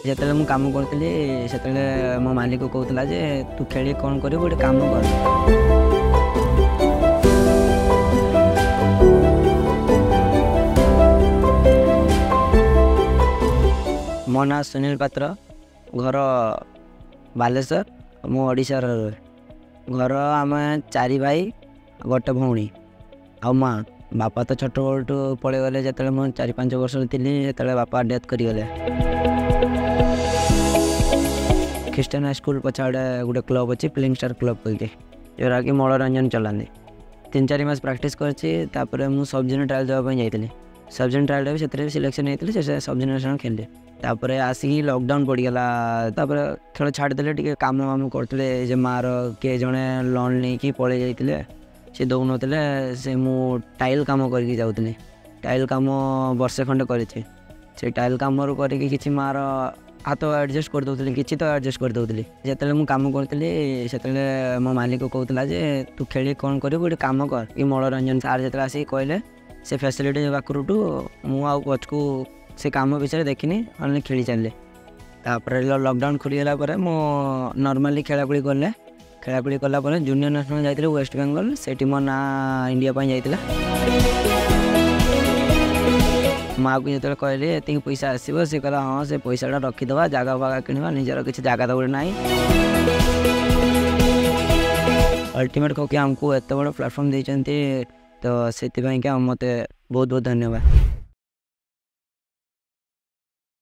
ଯେତେବେଳେ ମୁଁ କାମ କରୁଥିଲି ସେତେବେଳେ ମୋ ମାଲିକ କହୁଥିଲା ଯେ ତୁ ଖେଳି କ'ଣ କରିବୁ ଗୋଟେ କାମ କର। ମୋ ନାଁ ସୁନୀଲ ପାତ୍ର, ଘର ବାଲେଶ୍ୱର, ମୁଁ ଓଡ଼ିଶାର ରହେ। ଘର ଆମେ 4 ଭାଇ ଗୋଟେ ଭଉଣୀ ଆଉ ମାଆ। ବାପା ତ ଛୋଟବେଳଠୁ ପଳେଇଗଲେ, ଯେତେବେଳେ ମୁଁ 4-5 ବର୍ଷର ଥିଲି ସେତେବେଳେ ବାପା ଡେଥ୍ କରିଗଲେ। ଖ୍ରୀଷ୍ଟିଆନ ହାଇସ୍କୁଲ ପଛଆଡ଼େ ଗୋଟେ କ୍ଲବ୍ ଅଛି, ପ୍ଲେଇଂ ଷ୍ଟାର କ୍ଲବ୍ କହିକି, ଯେଉଁଟାକି ମନୋରଞ୍ଜନ ଚଲାନ୍ତି। 3-4 ମାସ ପ୍ରାକ୍ଟିସ୍ କରିଛି, ତାପରେ ମୁଁ ସବ୍ ଜୁନିୟର ଟ୍ରାଏଲ୍ ଦେବା ପାଇଁ ଯାଇଥିଲି। ସବ୍ ଜୁନିୟର ଟ୍ରାଏଲ୍ରେ ବି ସେଥିରେ ବି ସିଲେକ୍ସନ୍ ହେଇଥିଲି, ସେ ସବ୍ ଜୁନିୟର ସାଙ୍ଗେ ଖେଳିଲି। ତାପରେ ଆସିକି ଲକଡାଉନ୍ ପଡ଼ିଗଲା, ତାପରେ ଖେଳ ଛାଡ଼ିଦେଲେ। ଟିକେ କାମ କରୁଥିଲେ, ଯେ ମାଆର କିଏ ଜଣେ ଲୋନ୍ ନେଇକି ପଳେଇ ଯାଇଥିଲେ, ସେ ଦେଉନଥିଲେ। ସେ ମୁଁ ଟାଇଲ୍ କାମ କରିକି ଯାଉଥିଲି। ଟାଇଲ୍ କାମ ବର୍ଷେ ଖଣ୍ଡେ କରିଛି। ସେ ଟାଇଲ୍ କାମରୁ କରିକି କିଛି ମାଆର ହାତ ଆଡ଼ଜଷ୍ଟ କରିଦେଉଥିଲି, କିଛି ତ ଆଡ଼ଜଷ୍ଟ କରିଦେଉଥିଲି। ଯେତେବେଳେ ମୁଁ କାମ କରୁଥିଲି ସେତେବେଳେ ମୋ ମାଲିକ କହୁଥିଲା ଯେ ତୁ ଖେଳି କ'ଣ କରିବୁ ଗୋଟେ କାମ କର। କି ମନୋରଞ୍ଜନ ସାର୍ ଯେତେବେଳେ ଆସିକି କହିଲେ ସେ ଫ୍ୟାସିଲିଟି ପାଖରୁଠୁ ମୁଁ ଆଉ ପଛକୁ ସେ କାମ ବିଷୟରେ ଦେଖିନି, ଅନଲି ଖେଳି ଚାଲିଲେ। ତାପରେ ଲକଡାଉନ୍ ଖୋଲିଗଲା ପରେ ମୁଁ ନର୍ମାଲି ଖେଳାଖୁଳି କଲେ। ଖେଳାଖୁଳି କଲା ପରେ ଜୁନିୟର ନ୍ୟାସନାଲ୍ ଯାଇଥିଲି ୱେଷ୍ଟ ବେଙ୍ଗଲ, ସେଇଠି ମୋ ନାଁ ଇଣ୍ଡିଆ ପାଇଁ ଯାଇଥିଲା। ମାଆକୁ ଯେତେବେଳେ କହିଲି ଏତିକି ପଇସା ଆସିବ, ସେ କହିଲା ହଁ ସେ ପଇସାଟା ରଖିଦେବା, ଜାଗା ଫାଗା କିଣିବା, ନିଜର କିଛି ଜାଗା ତ ଗୋଟେ ନାହିଁ। ଅଲ୍ଟିମେଟ୍ କହିକି ଆମକୁ ଏତେ ବଡ଼ ପ୍ଲାଟଫର୍ମ ଦେଇଛନ୍ତି, ତ ସେଥିପାଇଁକା ମୋତେ ବହୁତ ବହୁତ ଧନ୍ୟବାଦ।